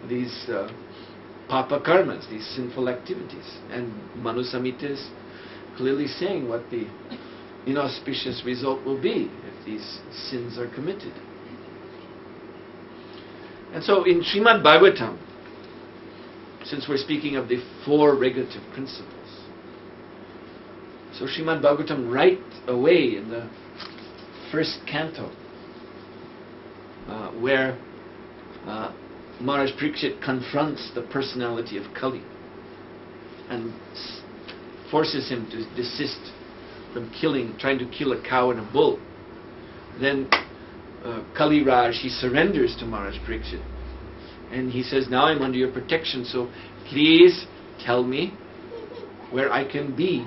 these papa karmas, these sinful activities. And Manu Samhita is clearly saying what the inauspicious result will be if these sins are committed. And so in Srimad Bhagavatam, since we're speaking of the four regulative principles, so Srimad Bhagavatam right away in the first canto, where Maharaj Parikshit confronts the personality of Kali and forces him to desist from trying to kill a cow and a bull. Then Kali Raj, he surrenders to Maharaj Parikshit. And he says, now I'm under your protection, so please tell me where I can be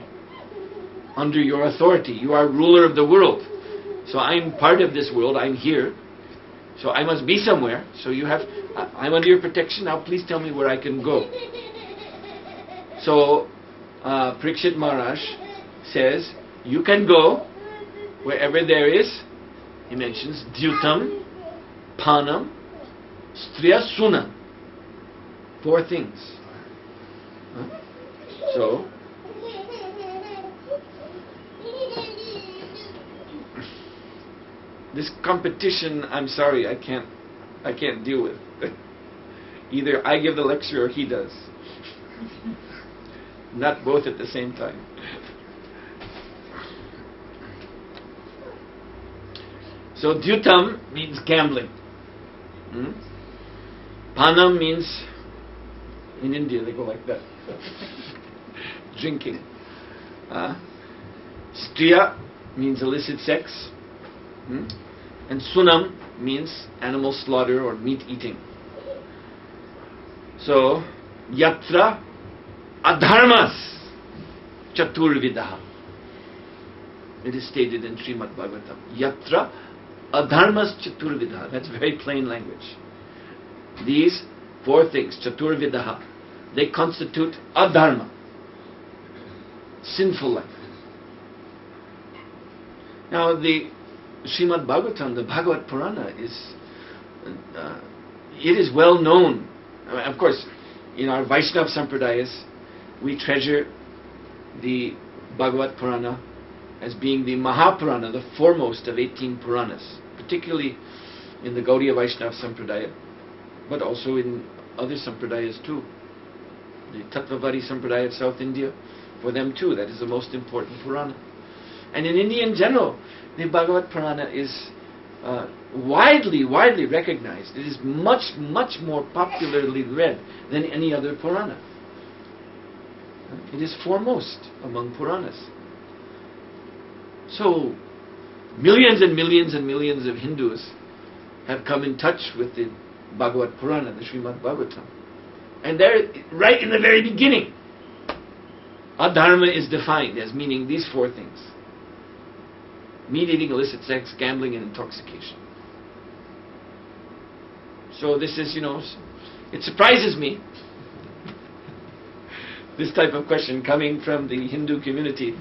under your authority. You are ruler of the world. So I'm part of this world, I'm here. So I must be somewhere. So I'm under your protection, now please tell me where I can go. So Parikshit Maharaj says, you can go wherever there is, he mentions, Dyutam, Panam, Striya Suna. 4 things. So, this competition, I'm sorry, I can't deal with. Either I give the lecture or he does. Not both at the same time. So Dyutam means gambling. Panam means, in India they go like that, drinking. Striya means illicit sex. And Sunam means animal slaughter or meat eating. So, Yatra Adharmas Chaturvidaha. It is stated in Srimad Bhagavatam. Yatra Adharmas Chaturvidaha. That's very plain language. These 4 things, Chaturvidaha, they constitute adharma, sinful life. Now the Srimad Bhagavatam, the Bhagavad Purana, it is well known. Of course, in our Vaishnava Sampradayas, we treasure the Bhagavad Purana as being the Mahapurana, the foremost of 18 Puranas, particularly in the Gaudiya Vaishnava Sampradaya, but also in other Sampradayas too. the Tattvavari Sampradaya of South India, for them too, that is the most important Purana. And in India in general, the Bhagavad Purana is widely recognized. It is much more popularly read than any other Purana. It is foremost among Puranas. So, millions and millions and millions of Hindus have come in touch with the Bhagavad Purana, the Srimad Bhagavatam. And there, right in the very beginning, adharma is defined as meaning these four things: meat eating, illicit sex, gambling, and intoxication. So this is, it surprises me, this type of question coming from the Hindu community.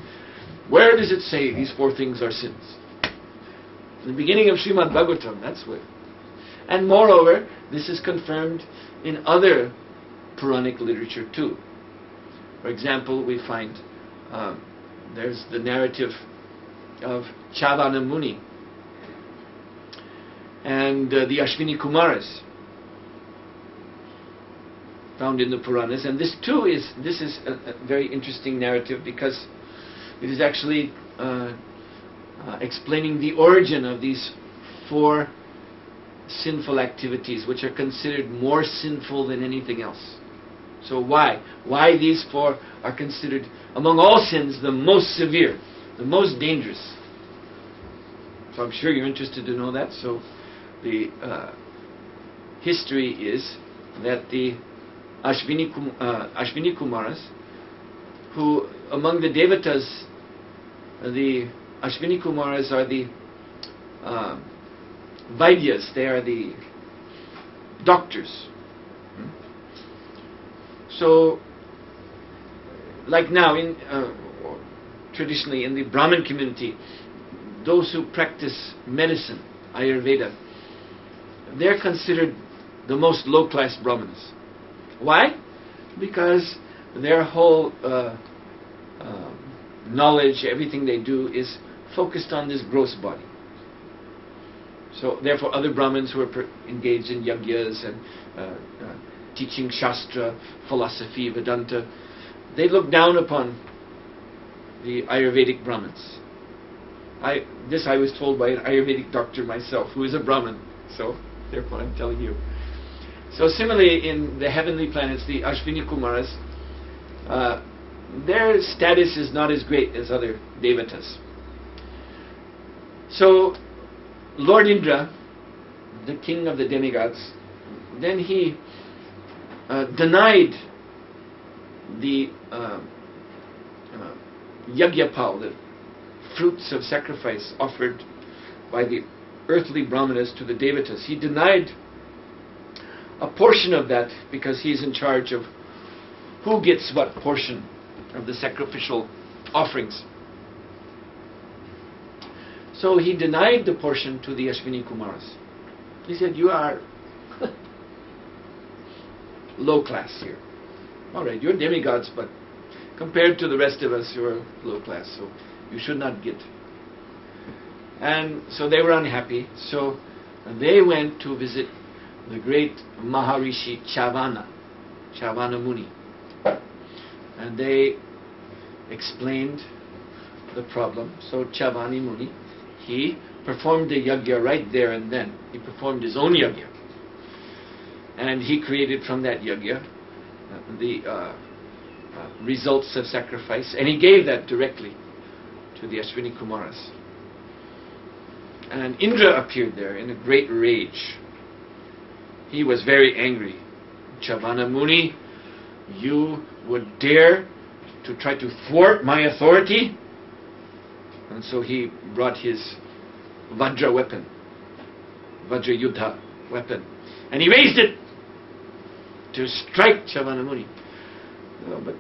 Where does it say these four things are sins? In the beginning of Srimad Bhagavatam, that's where. And moreover, this is confirmed in other Puranic literature too. For example, we find there's the narrative of Chavana Muni and the Ashwini Kumaras found in the Puranas, and this too is a very interesting narrative because it is actually explaining the origin of these four sinful activities, which are considered more sinful than anything else. So why these four are considered among all sins the most severe, the most dangerous? So I'm sure you're interested to know that. So the history is that the Ashwini Kumaras, who among the Devatas, the Ashwini Kumaras are the Vaidyas, they are the doctors. So, like now, traditionally in the Brahmin community, those who practice medicine, Ayurveda, they're considered the most low-class Brahmanas. Why? Because their whole knowledge, everything they do is focused on this gross body. So therefore other Brahmins who are engaged in yagyas and teaching Shastra, philosophy, Vedanta, they look down upon the Ayurvedic Brahmins. I was told by an Ayurvedic doctor myself, who is a Brahmin, so therefore I'm telling you. So similarly in the heavenly planets, the Ashwini Kumaras, their status is not as great as other Devatas. So Lord Indra, the king of the demigods, then he denied the yagyapal, the fruits of sacrifice offered by the earthly brahmanas to the devatas. He denied a portion of that because he's in charge of who gets what portion of the sacrificial offerings. So he denied the portion to the Ashwini Kumaras. He said, you are low class here. Alright, you're demigods, but compared to the rest of us, you're low class, so you should not get. And so they were unhappy, so they went to visit the great Maharishi Chavana Muni. And they explained the problem. So Chavani Muni, he performed the yajna right there and then. He performed his own yajna. And he created from that yajna the results of sacrifice. And he gave that directly to the Ashwini Kumaras. And Indra appeared there in a great rage. He was very angry. Chavana Muni, you would dare to try to thwart my authority? And so he brought his Vajra weapon, Vajra Yuddha weapon, and he raised it to strike Chavana Muni. But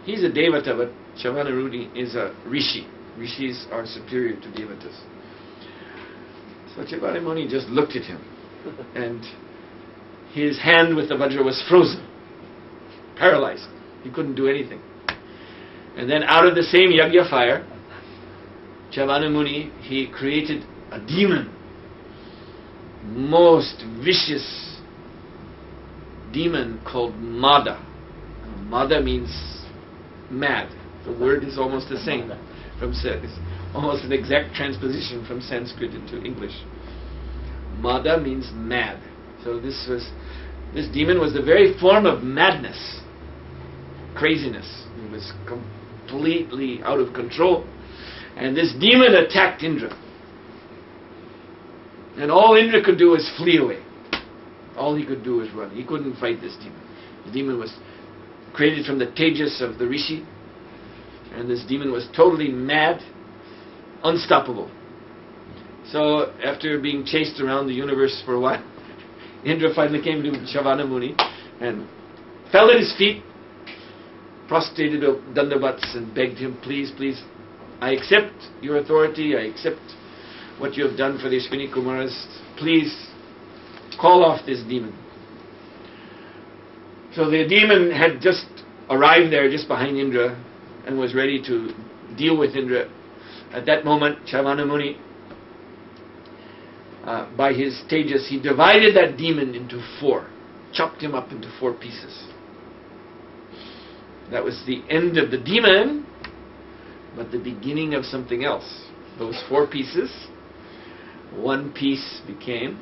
he's a Devata, but Chavana Muni is a Rishi. Rishis are superior to Devatas. So Chavana Muni just looked at him, and his hand with the Vajra was frozen, paralyzed. He couldn't do anything. And then out of the same yajna fire, Chavana Muni, he created a demon, most vicious demon called Mada. Mada means mad. The word is almost the same. It's almost an exact transposition from Sanskrit into English. Mada means mad. So this demon was the very form of madness, craziness. It was completely out of control. And this demon attacked Indra. And all Indra could do was flee away. All he could do was run. He couldn't fight this demon. The demon was created from the tejas of the rishi. And this demon was totally mad, unstoppable. So after being chased around the universe for a while, Indra finally came to Shavana Muni and fell at his feet, prostrated dandavats and begged him, please, please, I accept your authority, I accept what you have done for the Ashwini Kumaras, please call off this demon. So the demon had just arrived there just behind Indra and was ready to deal with Indra. At that moment, Shavana Muni, by his tejas, he divided that demon into four, chopped him up into 4 pieces. That was the end of the demon, but the beginning of something else. Those 4 pieces, 1 piece became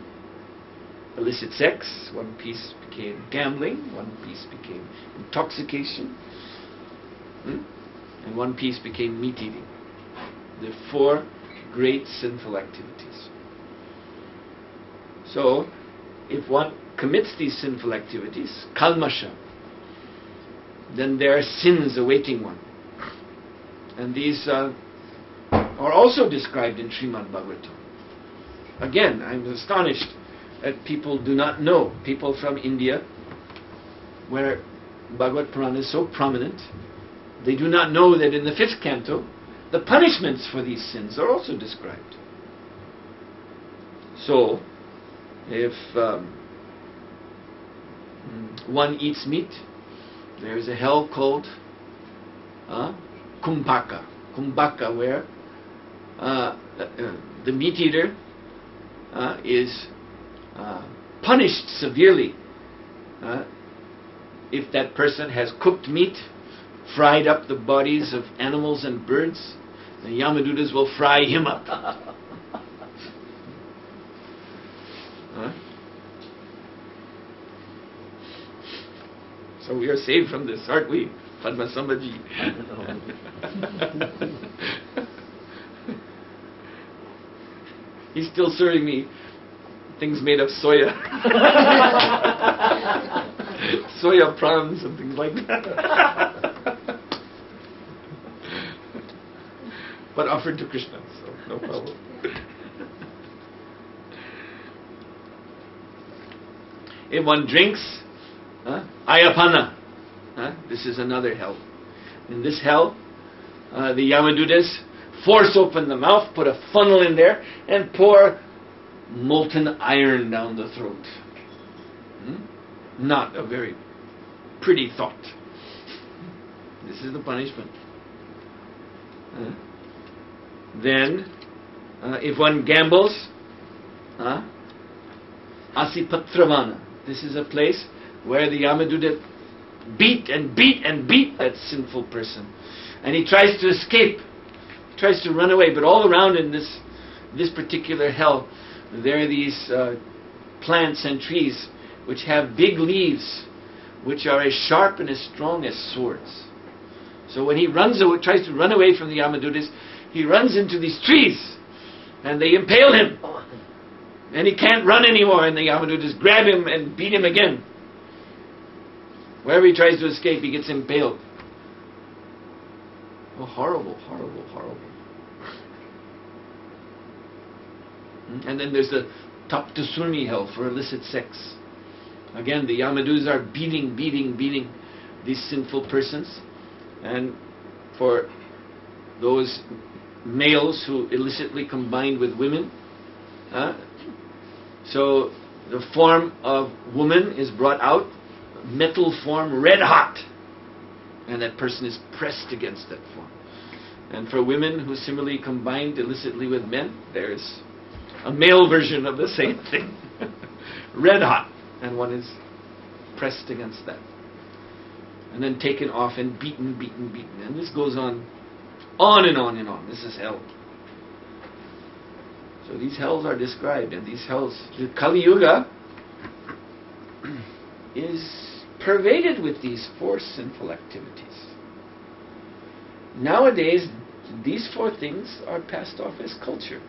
illicit sex, 1 piece became gambling, 1 piece became intoxication, and 1 piece became meat eating. The 4 great sinful activities. So, if one commits these sinful activities, kalmasha, then there are sins awaiting one. And these are also described in Srimad Bhagavatam. Again, I'm astonished that people do not know, people from India, where Bhagavad Purana is so prominent, they do not know that in the 5th canto, the punishments for these sins are also described. So, if one eats meat, there is a hell called Kumbhaka. Kumbhaka, where the meat eater is punished severely if that person has cooked meat, fried up the bodies of animals and birds. The Yamadutas will fry him up. So we are saved from this, aren't we, Padma Sambhaji? He's still serving me things made of soya. Soya prawns and things like that. But offered to Krishna, so no problem. If one drinks, ayapana, this is another hell. In this hell, the Yamadutas force open the mouth, put a funnel in there, and pour molten iron down the throat. Not a very pretty thought. This is the punishment. Then, if one gambles, asipatravana. This is a place where the Yamaduta beat and beat and beat that sinful person. And he tries to escape, tries to run away, but all around in this particular hell, there are these plants and trees which have big leaves, which are as sharp and as strong as swords. So when he tries to run away from the Yamadutas, he runs into these trees, and they impale him. And he can't run anymore, and the Yamadutas grab him and beat him again. Wherever he tries to escape, he gets impaled. Oh, horrible, horrible, horrible. And then there's the Taptasuni hell for illicit sex. Again, the Yamadutas are beating these sinful persons. And for those males who illicitly combined with women, so the form of woman is brought out, metal form, red hot, and that person is pressed against that form. And for women who similarly combined illicitly with men, there's a male version of the same thing, red hot, and one is pressed against that. and then taken off and beaten. And this goes on and on and on. This is hell. So these hells are described, and these hells, the Kali Yuga is pervaded with these 4 sinful activities. Nowadays, these 4 things are passed off as culture.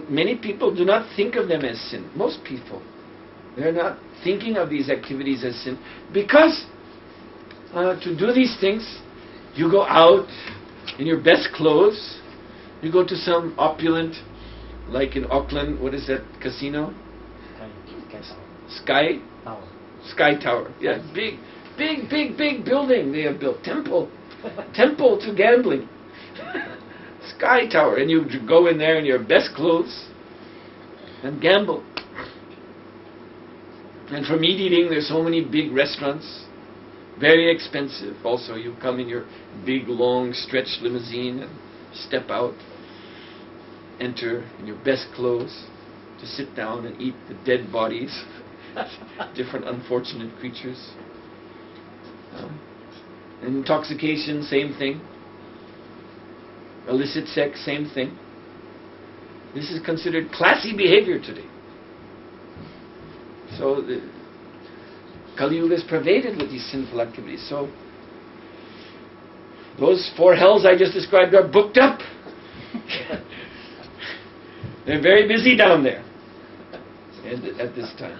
Many people do not think of them as sin. Most people, they're not thinking of these activities as sin, because to do these things, you go out in your best clothes, you go to some opulent, like in Auckland, what is that casino? Sky Tower. Yeah, big building they have built. Temple to gambling. Sky Tower. And you go in there in your best clothes and gamble. And for meat eating, there's so many big restaurants, very expensive. Also, you come in your big, long, stretched limousine and step out, enter in your best clothes to sit down and eat the dead bodies, different unfortunate creatures. Intoxication, same thing. Illicit sex, same thing. This is considered classy behavior today. So the Kali Yuga is pervaded with these sinful activities. So those 4 hells I just described are booked up. They're very busy down there at this time.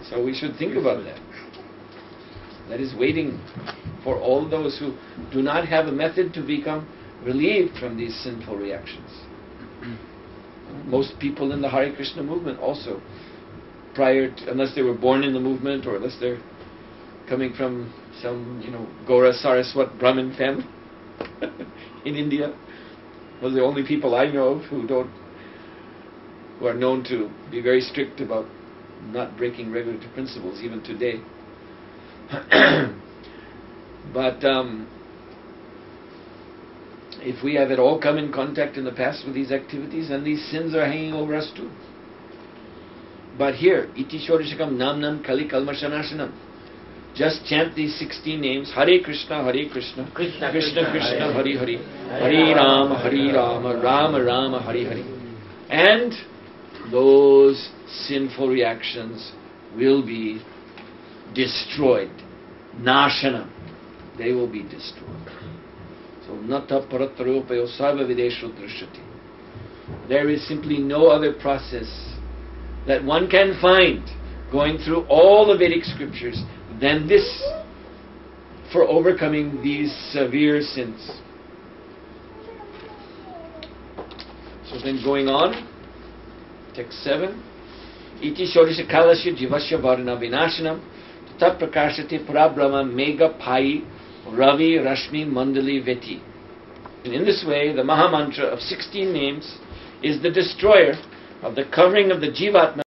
So we should think about that. That is waiting for all those who do not have a method to become relieved from these sinful reactions. Most people in the Hare Krishna movement also, unless they were born in the movement or unless they're coming from some, Gaura Saraswat Brahmin family in India, those are the only people I know of who are known to be very strict about not breaking regulative principles even today. But if we have at all come in contact in the past with these activities, then these sins are hanging over us too. But here, iti shorishakam namnam kali kalmashanashanam. Just chant these 16 names, Hare Krishna, Krishna Krishna, Hare Hare, Hare Rama, Rama Rama, Hare Hare. And those sinful reactions will be destroyed. Nashanam. They will be destroyed. So, nata paratrayopayo sarva videsho drishyati. There is simply no other process that one can find going through all the Vedic scriptures than this for overcoming these severe sins. So then going on, text 7. Iti shorisha kalasya jivasya varna vinashanam tat prakashati parabrahma mega pai ravi rashmi mandali veti. And in this way, the Maha Mantra of 16 names is the destroyer of the covering of the Jivatma